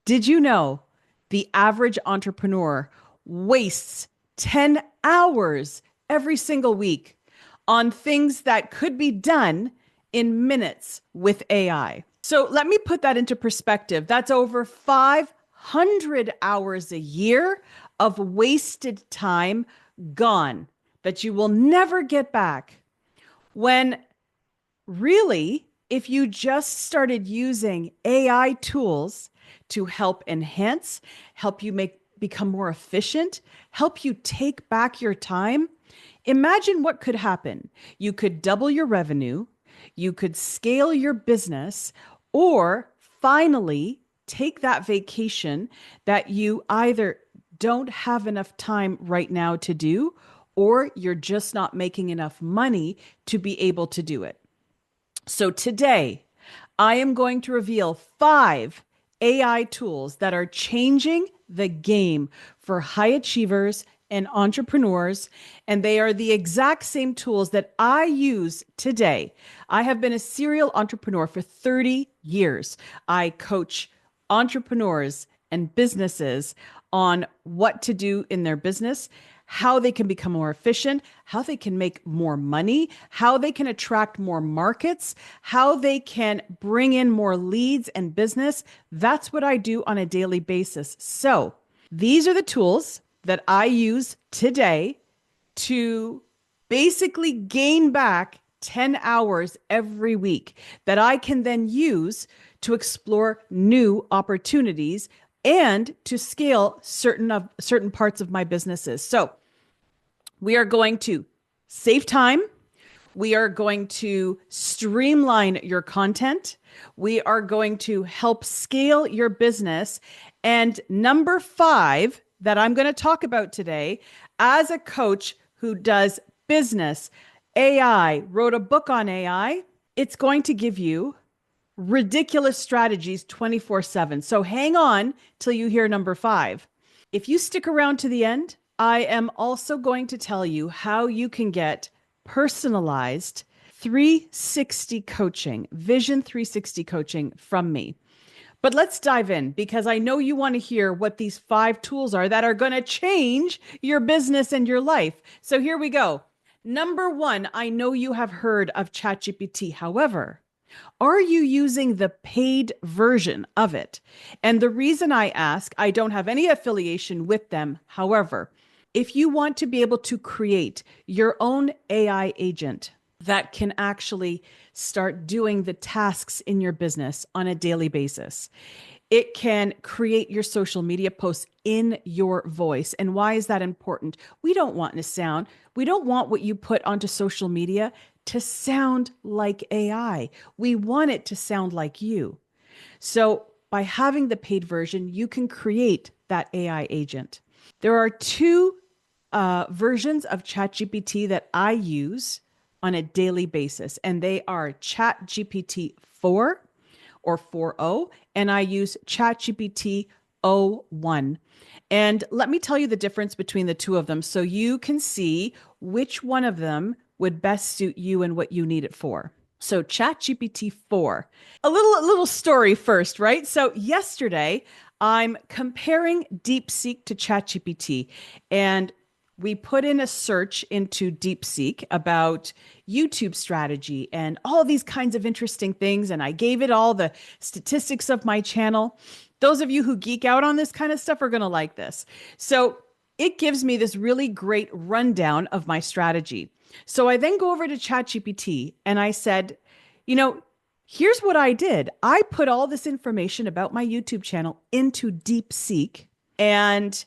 Did you know the average entrepreneur wastes 10 hours every single week on things that could be done in minutes with AI? So let me put that into perspective. That's over 500 hours a year of wasted time gone that you will never get back. When really, if you just started using AI tools to help enhance, help you become more efficient, help you take back your time, imagine what could happen. You could double your revenue, you could scale your business, or finally take that vacation that you either don't have enough time right now to do, or you're just not making enough money to be able to do it. So today, I am going to reveal 5 AI tools that are changing the game for high achievers and entrepreneurs. And they are the exact same tools that I use today. I have been a serial entrepreneur for 30 years. I coach entrepreneurs and businesses on what to do in their business, how they can become more efficient, how they can make more money, how they can attract more markets, how they can bring in more leads and business. That's what I do on a daily basis. So these are the tools that I use today to basically gain back 10 hours every week that I can then use to explore new opportunities and to scale certain parts of my businesses. So we are going to save time. We are going to streamline your content. We are going to help scale your business. And number 5 that I'm going to talk about today, as a coach who does business, AI, wrote a book on AI, it's going to give you ridiculous strategies 24/7. So hang on till you hear number 5. If you stick around to the end, I am also going to tell you how you can get personalized 360 coaching, Vision 360 coaching from me. But let's dive in because I know you want to hear what these 5 tools are that are going to change your business and your life. So here we go. Number 1, I know you have heard of ChatGPT. However, are you using the paid version of it? And the reason I ask, I don't have any affiliation with them. However, if you want to be able to create your own AI agent that can actually start doing the tasks in your business on a daily basis, it can create your social media posts in your voice. And why is that important? We don't want what you put onto social media to sound like AI. We want it to sound like you. So by having the paid version, you can create that AI agent. There are 2 versions of ChatGPT that I use on a daily basis, and they are ChatGPT 4 or 4.0, and I use ChatGPT o1. And let me tell you the difference between the 2 of them so you can see which one of them would best suit you and what you need it for. So ChatGPT 4, a little story first, right? So yesterday I'm comparing DeepSeek to ChatGPT, and we put in a search into DeepSeek about YouTube strategy and all these kinds of interesting things. And I gave it all the statistics of my channel. Those of you who geek out on this kind of stuff are going to like this. So it gives me this really great rundown of my strategy. So I then go over to ChatGPT and I said, here's what I did. I put all this information about my YouTube channel into DeepSeek, and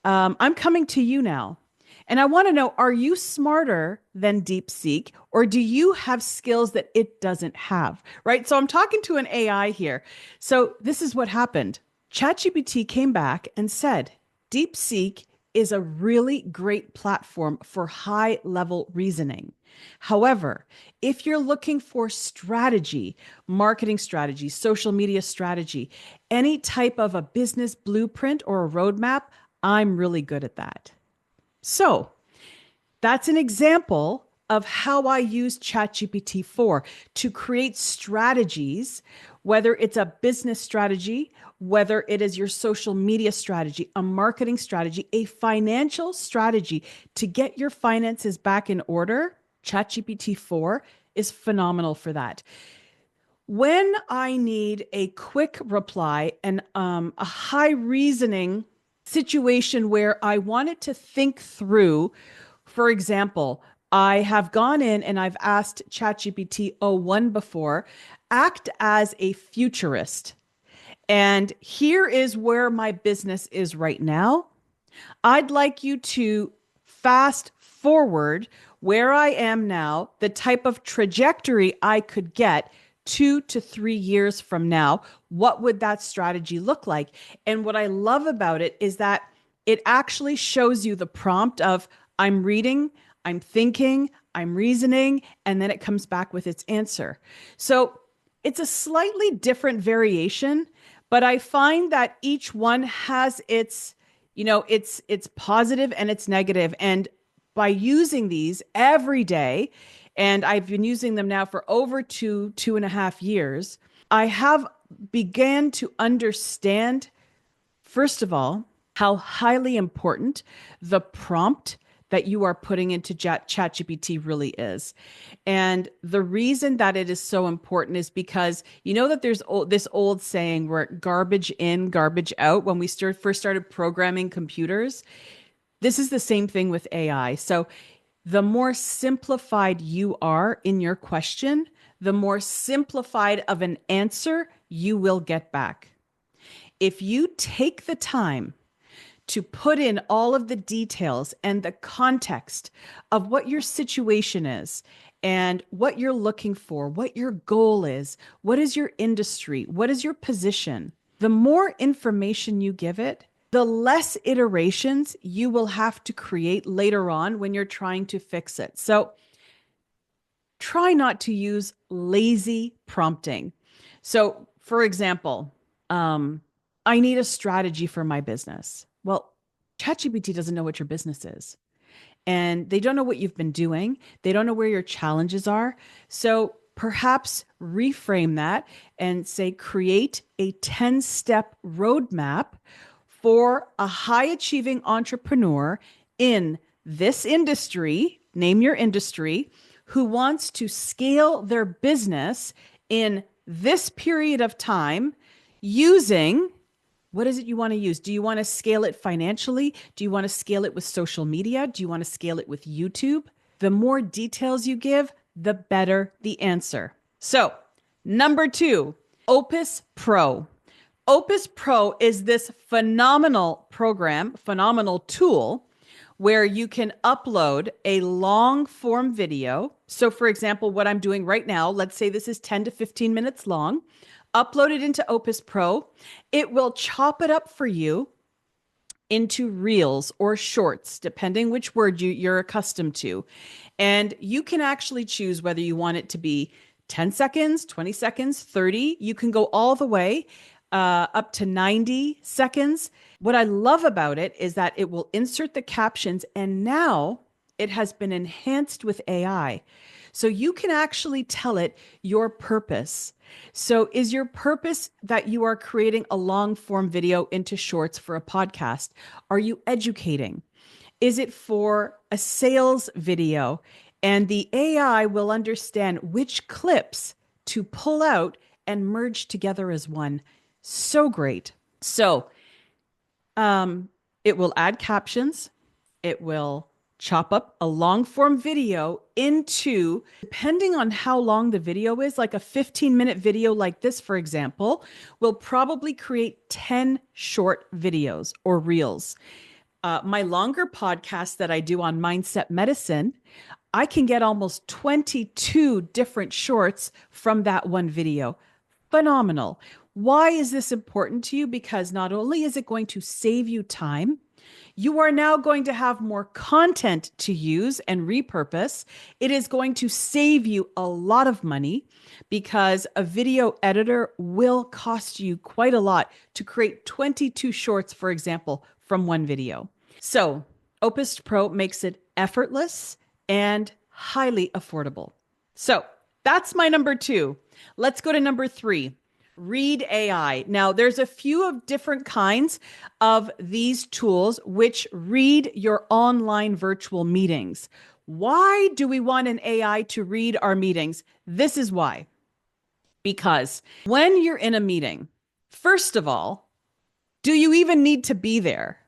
I'm coming to you now. And I want to know, are you smarter than DeepSeek, or do you have skills that it doesn't have? Right? So I'm talking to an AI here. So this is what happened. ChatGPT came back and said, DeepSeek is a really great platform for high level reasoning. However, if you're looking for strategy, marketing strategy, social media strategy, any type of a business blueprint or a roadmap, I'm really good at that. So that's an example of how I use ChatGPT 4 to create strategies whether it's a business strategy, whether it is your social media strategy, a marketing strategy, a financial strategy to get your finances back in order. ChatGPT 4 is phenomenal for that. When I need a quick reply and a high reasoning situation where I wanted to think through, for example, I have gone in and I've asked ChatGPT o1 before, act as a futurist. And here is where my business is right now. I'd like you to fast forward where I am now, the type of trajectory I could get 2 to 3 years from now. What would that strategy look like? And what I love about it is that it actually shows you the prompt of I'm reading, I'm thinking, I'm reasoning, and then it comes back with its answer. So it's a slightly different variation, but I find that each one has its, it's positive and it's negative. And by using these every day, and I've been using them now for over 2.5 years, I have began to understand, first of all, how highly important the prompt that you are putting into ChatGPT really is. And the reason that it is so important is because you know that there's this old saying where garbage in, garbage out. When we first started programming computers, this is the same thing with AI. So the more simplified you are in your question, the more simplified of an answer you will get back. If you take the time to put in all of the details and the context of what your situation is and what you're looking for, what your goal is, what is your industry, what is your position, the more information you give it, the less iterations you will have to create later on when you're trying to fix it. So try not to use lazy prompting. So, for example, I need a strategy for my business. Well, ChatGPT doesn't know what your business is, and they don't know what you've been doing. They don't know where your challenges are. So perhaps reframe that and say, create a 10-step roadmap for a high achieving entrepreneur in this industry, name your industry, who wants to scale their business in this period of time using what is it you want to use? Do you want to scale it financially? Do you want to scale it with social media? Do you want to scale it with YouTube? The more details you give, the better the answer. So, number 2, Opus Pro. Opus Pro is this phenomenal program, phenomenal tool where you can upload a long form video. So, for example, what I'm doing right now, let's say this is 10 to 15 minutes long. Upload it into Opus Pro. It will chop it up for you into reels or shorts, depending which word you're accustomed to. And you can actually choose whether you want it to be 10 seconds, 20 seconds, 30. You can go all the way up to 90 seconds. What I love about it is that it will insert the captions, and now it has been enhanced with AI. So you can actually tell it your purpose. So is your purpose that you are creating a long form video into shorts for a podcast? Are you educating? Is it for a sales video? And the AI will understand which clips to pull out and merge together as one. So great. So it will add captions. It will chop up a long form video into, depending on how long the video is, like a 15-minute video like this, for example, will probably create 10 short videos or reels. My longer podcast that I do on mindset medicine, I can get almost 22 different shorts from that one video. Phenomenal. Why is this important to you? Because not only is it going to save you time, you are now going to have more content to use and repurpose. It is going to save you a lot of money because a video editor will cost you quite a lot to create 22 shorts, for example, from one video. So Opus Pro makes it effortless and highly affordable. So that's my number 2. Let's go to number 3. Read AI. Now, there's a few of different kinds of these tools which read your online virtual meetings. Why do we want an AI to read our meetings? This is why. Because when you're in a meeting, first of all, do you even need to be there?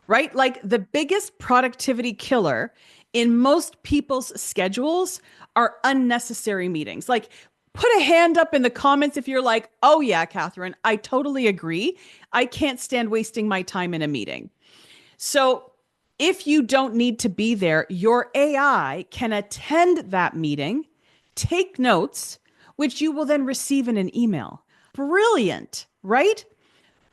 Right? Like the biggest productivity killer in most people's schedules are unnecessary meetings. Like, put a hand up in the comments if you're like, oh, yeah, Catherine, I totally agree. I can't stand wasting my time in a meeting. So, if you don't need to be there, your AI can attend that meeting, take notes, which you will then receive in an email. Brilliant, right?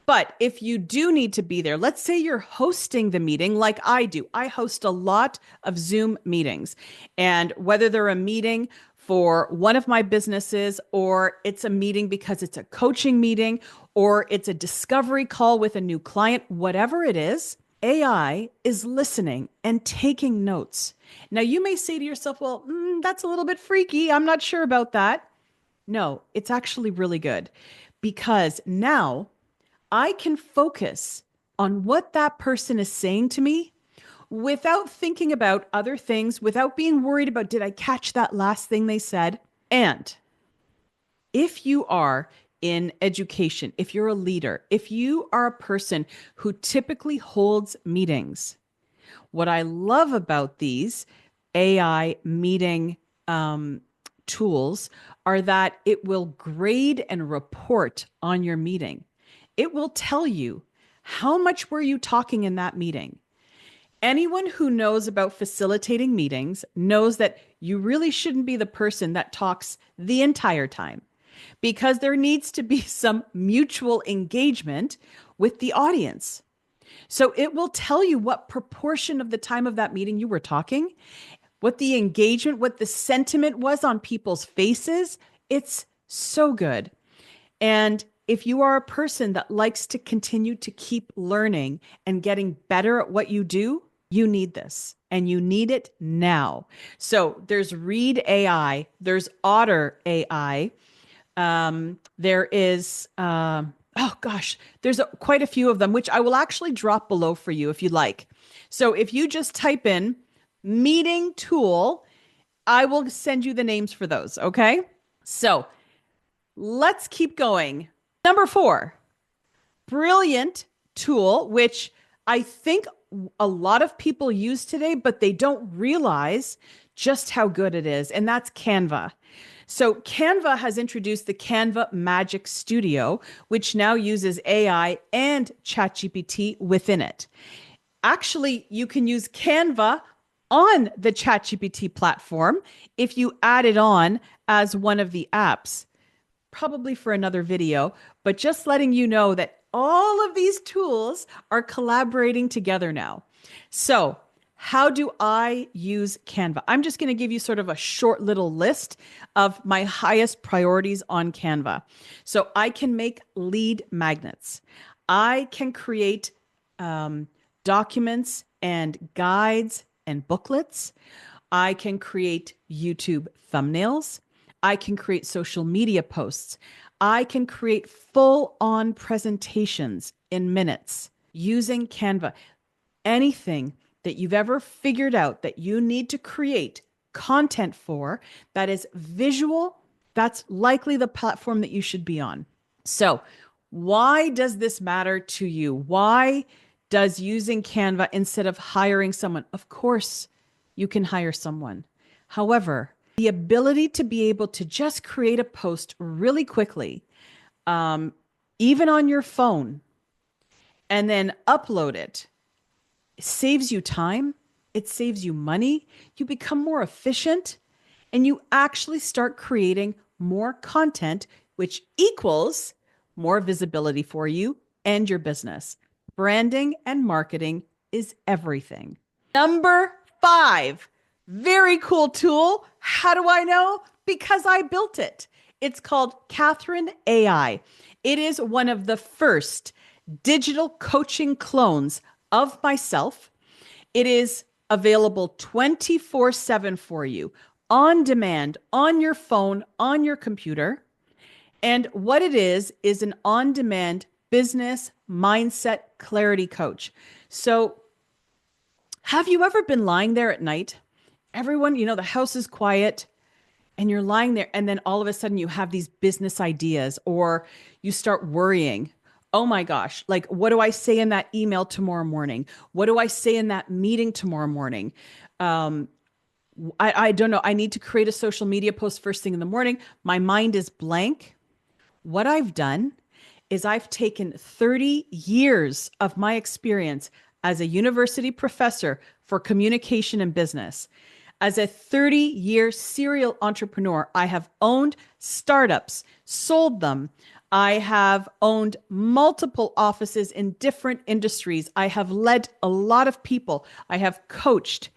But if you do need to be there, let's say you're hosting the meeting like I do. I host a lot of Zoom meetings. And whether they're a meeting for one of my businesses, or it's a meeting because it's a coaching meeting, or it's a discovery call with a new client, whatever it is, AI is listening and taking notes. Now, you may say to yourself, well, that's a little bit freaky. I'm not sure about that. No, it's actually really good because now I can focus on what that person is saying to me without thinking about other things, without being worried about, did I catch that last thing they said? And if you are in education, if you're a leader, if you are a person who typically holds meetings, what I love about these AI meeting tools are that it will grade and report on your meeting. It will tell you how much were you talking in that meeting. Anyone who knows about facilitating meetings knows that you really shouldn't be the person that talks the entire time because there needs to be some mutual engagement with the audience. So it will tell you what proportion of the time of that meeting you were talking, what the engagement, what the sentiment was on people's faces. It's so good. And if you are a person that likes to continue to keep learning and getting better at what you do, you need this and you need it now. So there's Read AI, there's Otter AI, there is, oh gosh, there's quite a few of them, which I will actually drop below for you if you like. So if you just type in meeting tool, I will send you the names for those. Okay. So let's keep going. Number 4, brilliant tool, which I think a lot of people use today, but they don't realize just how good it is. And that's Canva. So Canva has introduced the Canva Magic Studio, which now uses AI and ChatGPT within it. Actually, you can use Canva on the ChatGPT platform if you add it on as one of the apps, probably for another video, but just letting you know that all of these tools are collaborating together now. So, how do I use Canva? I'm just going to give you sort of a short little list of my highest priorities on Canva. So, I can make lead magnets. I can create documents and guides and booklets. I can create YouTube thumbnails. I can create social media posts. I can create full-on presentations in minutes using Canva. Anything that you've ever figured out that you need to create content for that is visual, that's likely the platform that you should be on. So, why does this matter to you? Why does using Canva instead of hiring someone? Of course, you can hire someone. However, the ability to be able to just create a post really quickly, even on your phone, and then upload it, saves you time. It saves you money. You become more efficient and you actually start creating more content, which equals more visibility for you and your business. Branding and marketing is everything. Number 5, very cool tool. How do I know? Because I built it. It's called Katharine AI. It is one of the first digital coaching clones of myself. It is available 24/7 for you on demand, on your phone, on your computer. And what it is an on demand business mindset clarity coach. So, have you ever been lying there at night? Everyone, the house is quiet and you're lying there, and then all of a sudden you have these business ideas, or you start worrying. Oh my gosh, like, what do I say in that email tomorrow morning? What do I say in that meeting tomorrow morning? Um, I don't know. I need to create a social media post first thing in the morning. My mind is blank. What I've done is I've taken 30 years of my experience as a university professor for communication and business. As a 30-year serial entrepreneur, I have owned startups, sold them. I have owned multiple offices in different industries. I have led a lot of people. I have coached.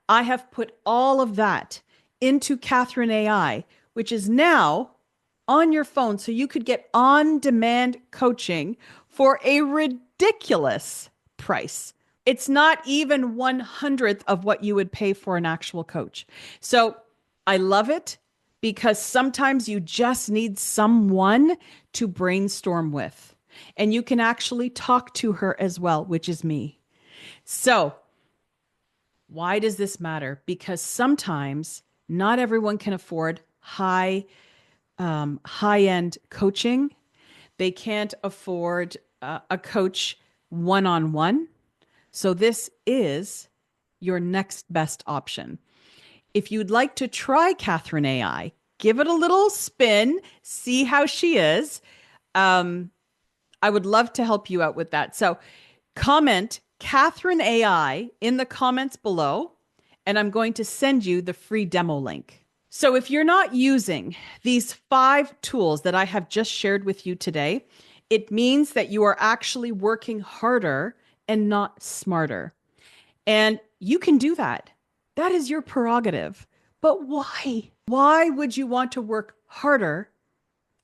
I have put all of that into Katharine AI, which is now on your phone. So you could get on demand coaching for a ridiculous price. It's not even 1/100th of what you would pay for an actual coach. So I love it because sometimes you just need someone to brainstorm with. And you can actually talk to her as well, which is me. So why does this matter? Because sometimes not everyone can afford high end coaching. They can't afford a coach one on one. So this is your next best option. If you'd like to try Katharine AI, give it a little spin, see how she is. I would love to help you out with that. So comment Katharine AI in the comments below, and I'm going to send you the free demo link. So if you're not using these 5 tools that I have just shared with you today, it means that you are actually working harder and not smarter. And you can do that. That is your prerogative. But why? Why would you want to work harder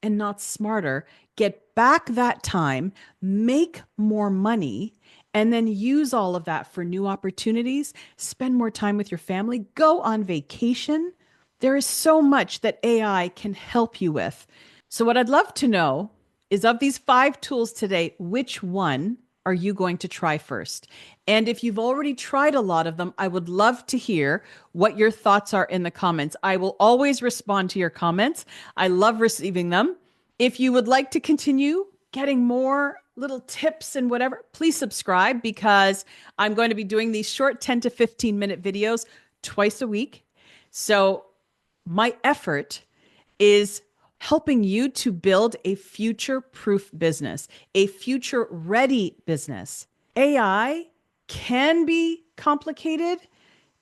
and not smarter? Get back that time, make more money, and then use all of that for new opportunities, spend more time with your family, go on vacation. There is so much that AI can help you with. So, what I'd love to know is, of these 5 tools today, which one are you going to try first? And if you've already tried a lot of them, I would love to hear what your thoughts are in the comments. I will always respond to your comments. I love receiving them. If you would like to continue getting more little tips and whatever, please subscribe, because I'm going to be doing these short 10 to 15-minute videos twice a week. So my effort is helping you to build a future-proof business, a future-ready business. AI can be complicated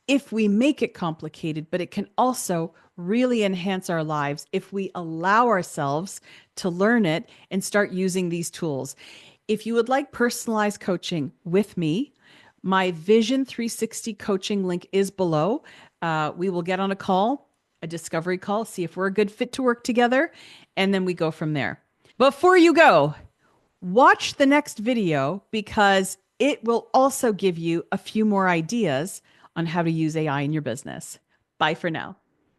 if we make it complicated, but it can also really enhance our lives if we allow ourselves to learn it and start using these tools. If you would like personalized coaching with me, my Vision360 Coaching link is below. We will get on a call, a discovery call, see if we're a good fit to work together, and then we go from there. Before you go, watch the next video, because it will also give you a few more ideas on how to use AI in your business. Bye for now.